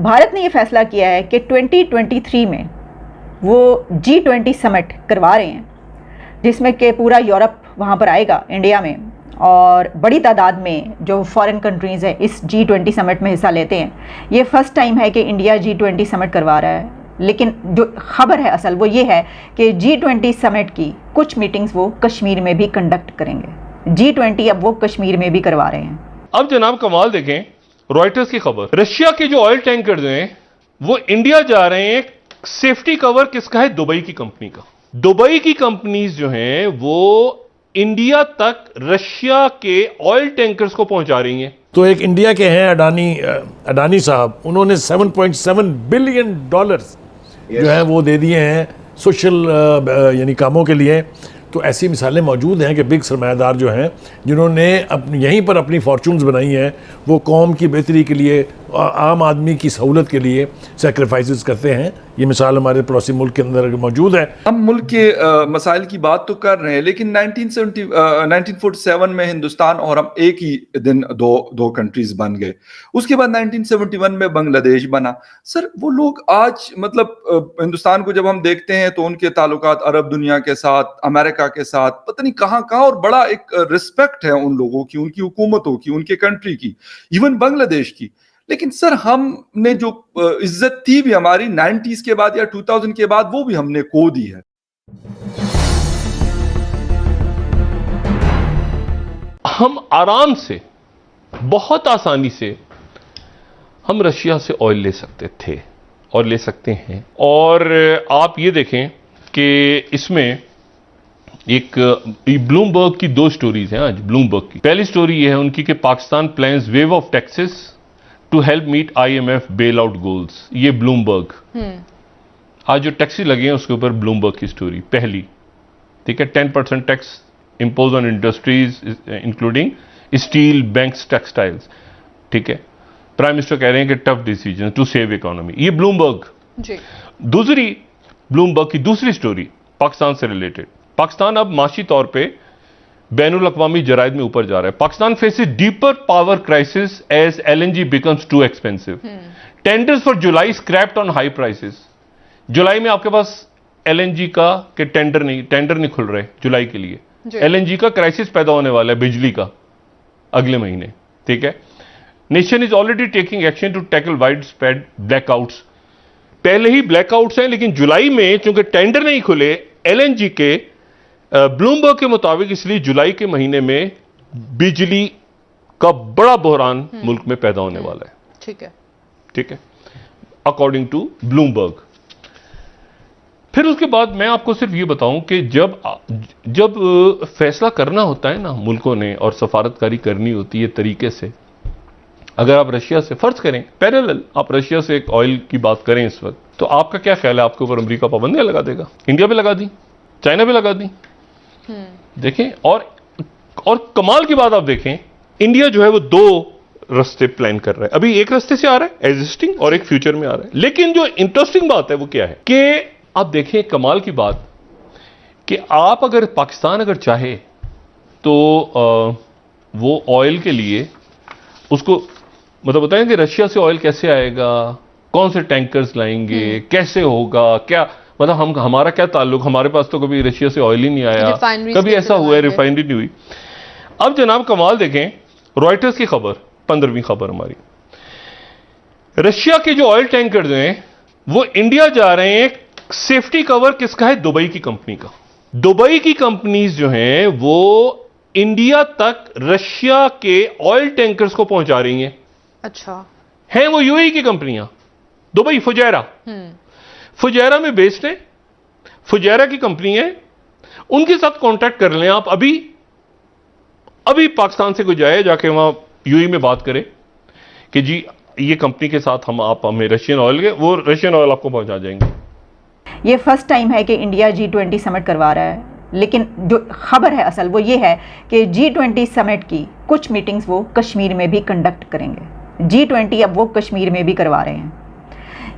भारत ने ये फैसला किया है कि 2023 में वो G20 समिट करवा रहे हैं, जिसमें कि पूरा यूरोप वहाँ पर आएगा इंडिया में, और बड़ी तादाद में जो फॉरेन कंट्रीज़ हैं इस G20 समिट में हिस्सा लेते हैं। ये फर्स्ट टाइम है कि इंडिया G20 समिट करवा रहा है, लेकिन जो खबर है असल वो ये है कि G20 समिट की कुछ मीटिंग्स वो कश्मीर में भी कंडक्ट करेंगे। G20 अब वो कश्मीर में भी करवा रहे हैं। अब जनाब कमाल देखें, रॉयटर्स की खबर, रशिया के जो ऑयल टैंकर्स हैं वो इंडिया जा रहे हैं। सेफ्टी कवर किसका है? दुबई की कंपनी का। दुबई की कंपनीज जो हैं वो इंडिया तक रशिया के ऑयल टैंकर्स को पहुंचा रही हैं। तो एक इंडिया के हैं अडानी साहब, उन्होंने $7.7 बिलियन जो है वो दे दिए हैं सोशल यानी कामों के लिए। तो ऐसी मिसालें मौजूद हैं कि बिग सरमायादार जो हैं जिन्होंने यहीं पर अपनी फॉर्चून्स बनाई हैं, वो कौम की बेहतरी के लिए, आम आदमी की सहूलत के लिए सेक्रीफाइसेस करते हैं। ये मिसाल हमारे पड़ोसी मुल्क के अंदर मौजूद है। हम मुल्क के मसाइल की बात तो कर रहे हैं, लेकिन 1947 में हिंदुस्तान और हम एक ही दिन दो कंट्रीज बन गए। उसके बाद 1971 में बांग्लादेश बना। सर वो लोग आज मतलब हिंदुस्तान को जब हम देखते हैं तो उनके ताल्लुकात अरब दुनिया के साथ, अमेरिका के साथ, पता नहीं कहाँ कहाँ, और बड़ा एक रिस्पेक्ट है उन लोगों की, उनकी हुकूमतों की, उनके कंट्री की, इवन बांग्लादेश की। लेकिन सर हमने जो इज्जत थी भी हमारी 90s के बाद या 2000 के बाद, वो भी हमने खो दी है। हम आराम से, बहुत आसानी से हम रशिया से ऑयल ले सकते थे और ले सकते हैं। और आप ये देखें कि इसमें एक ब्लूमबर्ग की दो स्टोरीज हैं आज। ब्लूमबर्ग की पहली स्टोरी ये है उनकी कि Pakistan plans wave of taxes to help meet IMF bail out goals. ये ब्लूमबर्ग आज जो टैक्सी लगे हैं उसके ऊपर ब्लूमबर्ग की स्टोरी पहली, ठीक है। 10% tax impose on industries including steel, banks, textiles, ठीक है। प्राइम मिनिस्टर कह रहे हैं कि tough decision to save economy. ये ब्लूमबर्ग जी। दूसरी ब्लूमबर्ग की दूसरी स्टोरी पाकिस्तान से रिलेटेड। पाकिस्तान अब माशी तौर पे बैनुल अक़वामी जराइद में ऊपर जा रहा है। Pakistan faces deeper power crisis as LNG becomes too expensive. Tenders for July scrapped on high prices. जुलाई में आपके पास LNG का के टेंडर नहीं खुल रहे जुलाई के लिए। LNG का क्राइसिस पैदा होने वाला है, बिजली का, अगले महीने, ठीक है। Nation is already taking action to tackle wide spread blackouts. पहले ही ब्लैकआउट्स हैं, लेकिन जुलाई में चूंकि टेंडर नहीं खुले LNG के, ब्लूमबर्ग के मुताबिक, इसलिए जुलाई के महीने में बिजली का बड़ा बहरान मुल्क में पैदा होने वाला है। ठीक है, अकॉर्डिंग टू ब्लूमबर्ग। फिर उसके बाद मैं आपको सिर्फ ये बताऊं कि जब फैसला करना होता है ना मुल्कों ने, और सफारतकारी करनी होती है तरीके से, अगर आप रशिया से, फर्ज करें पैरेलल आप रशिया से एक ऑयल की बात करें इस वक्त, तो आपका क्या ख्याल है? आपके ऊपर अमेरिका पाबंदियां लगा देगा? इंडिया पे लगा दी, चाइना पे लगा दी। देखें, और कमाल की बात आप देखें, इंडिया जो है वो दो रास्ते प्लान कर रहा है। अभी एक रास्ते से आ रहा है एग्जिस्टिंग, और एक फ्यूचर में आ रहा है। लेकिन जो इंटरेस्टिंग बात है वो क्या है कि आप देखें, कमाल की बात कि आप अगर पाकिस्तान अगर चाहे तो वो ऑयल के लिए उसको मतलब बताएं कि रशिया से ऑयल कैसे आएगा, कौन से टैंकर्स लाएंगे, कैसे होगा, क्या मतलब हमारा क्या ताल्लुक, हमारे पास तो कभी रशिया से ऑयल ही नहीं आया, कभी ऐसा हुआ है रिफाइनरी नहीं हुई। अब जनाब कमाल देखें, रॉयटर्स की खबर, 15वीं खबर हमारी, रशिया के जो ऑयल टैंकर्स हैं वो इंडिया जा रहे हैं। सेफ्टी कवर किसका है? दुबई की कंपनी का। दुबई की कंपनीज जो हैं वो इंडिया तक रशिया के ऑयल टैंकर्स को पहुंचा रही हैं। अच्छा, हैं वो UAE की कंपनियां, दुबई, फुजैरा में बेस्ड है, फुजैरा की कंपनी है, उनके साथ कांटेक्ट कर लें आप। अभी पाकिस्तान से कोई जाए, जाके वहां UAE में बात करे कि जी ये कंपनी के साथ आप हमें रशियन ऑयल के, वो रशियन ऑयल आपको पहुंचा जाएंगे। ये फर्स्ट टाइम है कि इंडिया G20 समिट करवा रहा है, लेकिन जो खबर है असल वो ये है कि G20 समिट की कुछ मीटिंग्स वो कश्मीर में भी कंडक्ट करेंगे। G20 अब वो कश्मीर में भी करवा रहे हैं।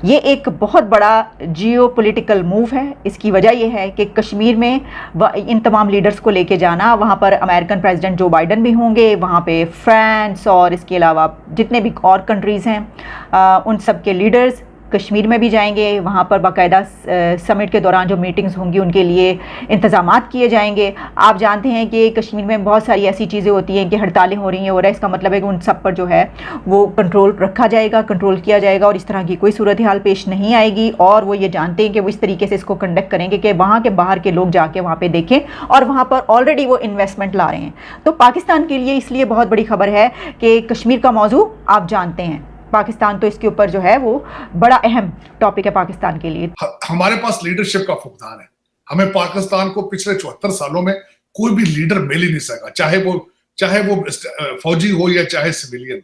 ये एक बहुत बड़ा जियोपॉलिटिकल मूव है। इसकी वजह यह है कि कश्मीर में इन तमाम लीडर्स को लेके जाना, वहाँ पर अमेरिकन प्रेसिडेंट जो बाइडन भी होंगे, वहाँ पे फ्रांस और इसके अलावा जितने भी और कंट्रीज़ हैं उन सब के लीडर्स कश्मीर में भी जाएंगे। वहाँ पर बाकायदा समिट के दौरान जो मीटिंग्स होंगी उनके लिए इंतज़ामात किए जाएंगे। आप जानते हैं कि कश्मीर में बहुत सारी ऐसी चीज़ें होती हैं कि हड़तालें हो रही हैं, और इसका मतलब है कि उन सब पर जो है वो कंट्रोल रखा जाएगा, कंट्रोल किया जाएगा, और इस तरह की कोई सूरत हाल पेश नहीं आएगी। और वो ये जानते हैं कि वो इस तरीके से इसको कंडक्ट करेंगे कि वहाँ के बाहर के लोग जाके वहाँ पर देखें, और वहाँ पर ऑलरेडी वो इन्वेस्टमेंट ला रहे हैं। तो पाकिस्तान के लिए इसलिए बहुत बड़ी खबर है कि कश्मीर का मौजू आप जानते हैं, पाकिस्तान तो इसके ऊपर जो है वो बड़ा अहम टॉपिक है पाकिस्तान के लिए। हमारे पास लीडरशिप का फुकदान है। हमें पाकिस्तान को पिछले 74 सालों में कोई भी लीडर मिल ही नहीं सका, चाहे वो फौजी हो या चाहे सिविलियन।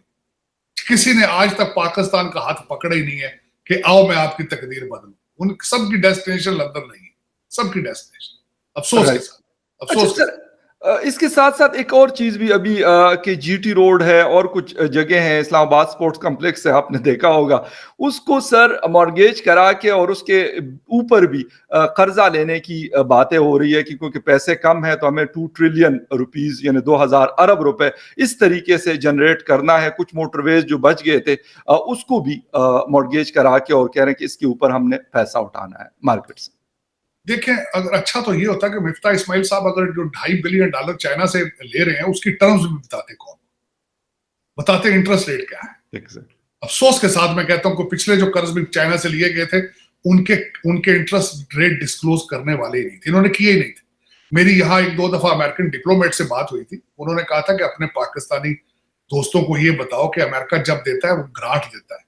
किसी ने आज तक पाकिस्तान का हाथ पकड़ा ही नहीं है कि आओ मैं आपकी तकदीर बदलूं। उन सबकी डेस्टिनेशन लंदन नहीं है, सबकी डेस्टिनेशन अफसोस के साथ, अफसोस के साथ। इसके साथ साथ एक और चीज भी अभी कि जीटी रोड है और कुछ जगह है, इस्लामाबाद स्पोर्ट्स कॉम्प्लेक्स है, आपने देखा होगा, उसको सर मॉर्गेज करा के और उसके ऊपर भी कर्जा लेने की बातें हो रही है कि क्योंकि पैसे कम है तो हमें 2 ट्रिलियन रुपीस यानी 2000 अरब रुपए इस तरीके से जनरेट करना है। कुछ मोटरवेज जो बच गए थे उसको भी मॉर्गेज करा के और कह रहे हैं कि इसके ऊपर हमने पैसा उठाना है मार्केट से। देखें, अगर अच्छा तो ये होता कि मिफ्ता इस्माइल साहब अगर जो $2.5 बिलियन चाइना से ले रहे हैं उसकी टर्म्स भी बताते, कौन बताते, इंटरेस्ट रेट क्या है। अफसोस के साथ मैं कहता हूं कि पिछले जो कर्ज भी चाइना से लिए गए थे उनके इंटरेस्ट रेट डिस्क्लोज करने वाले ही नहीं थे, इन्होंने किए ही नहीं थे। मेरी यहाँ 1-2 दफा अमेरिकन डिप्लोमेट से बात हुई थी, उन्होंने कहा था कि अपने पाकिस्तानी दोस्तों को ये बताओ कि अमेरिका जब देता है वो ग्रांट देता है,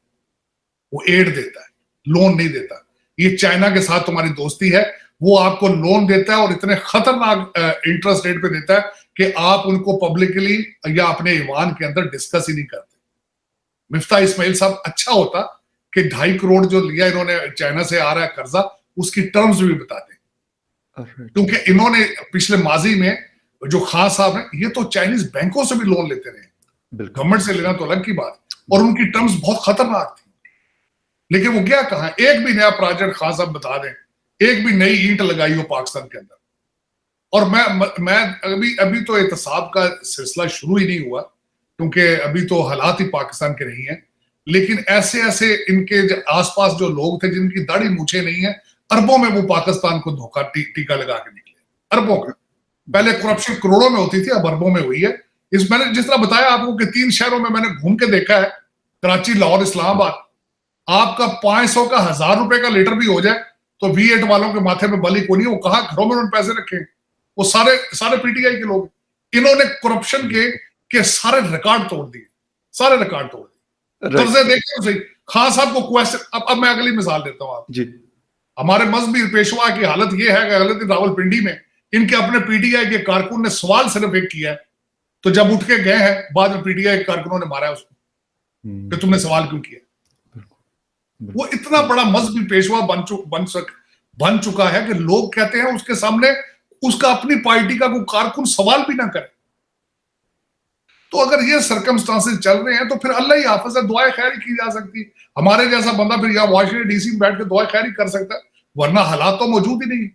वो एड देता है, लोन नहीं देता। ये चाइना के साथ तुम्हारी दोस्ती है, वो आपको लोन देता है और इतने खतरनाक इंटरेस्ट रेट पे देता है कि आप उनको पब्लिकली या अपने ईवान के अंदर डिस्कस ही नहीं करते। मिफ्ता इस्माइल साहब अच्छा होता कि 2.5 करोड़ जो लिया इन्होंने चाइना से आ रहा है कर्जा, उसकी टर्म्स भी बताते, क्योंकि इन्होंने पिछले माजी में जो खान साहब है ये तो चाइनीज बैंकों से भी लोन लेते रहे, गवर्नमेंट से लेना तो अलग की बात, और उनकी टर्म्स बहुत खतरनाक थी। लेकिन वो क्या कहा, एक भी नया प्रोजेक्ट खान साहब बता दें, एक भी नई ईंट लगाई हो पाकिस्तान के अंदर। और मैं अभी तो एहतसाब का सिलसिला शुरू ही नहीं हुआ क्योंकि अभी तो हालात ही पाकिस्तान के नहीं है, लेकिन ऐसे ऐसे इनके आसपास जो लोग थे जिनकी दाढ़ी मूछे नहीं है, अरबों में वो पाकिस्तान को धोखा टीका लगा के निकले, अरबों का। पहले करप्शन करोड़ों में होती थी, अब अरबों में हुई है। मैंने जिस तरह बताया आपको कि 3 शहरों में मैंने घूम के देखा है, कराची, लाहौर, इस्लामाबाद, आपका 500 का 1000 रुपए का लीटर भी हो जाए तो V8 वालों के माथे में बली को नहीं, वो कहा घरों में उन्होंने पैसे रखे, वो सारे पीटीआई के लोग। इन्होंने करप्शन के सारे रिकॉर्ड तोड़ दिए, सारे रिकॉर्ड तोड़ दिए। कर्जे देखते हो सही, खान साहब को क्वेश्चन, अब मैं अगली मिसाल देता हूं आप जी। हमारे मजहबी पेशवा की हालत ये है कि अगले दिन रावलपिंडी में इनके अपने पीटीआई के कारकुन ने सवाल सिर्फ एक किया है, तो जब उठ के गए हैं बाद में पीटीआई के कारकुनों ने मारा उसको कि तुमने सवाल क्यों किया। वो इतना बड़ा मजहबी पेशवा बन चुका है कि लोग कहते हैं उसके सामने उसका अपनी पार्टी का कोई कारकुन सवाल भी ना करे। तो अगर ये सर्कमस्टांसेस चल रहे हैं तो फिर अल्लाह ही हाफिज है, दुआएं खैर की जा सकती है। हमारे जैसा बंदा फिर यहाँ वाशिंगटन डीसी में बैठ के दुआ खैर कर सकता है, वरना हालात तो मौजूद ही नहीं।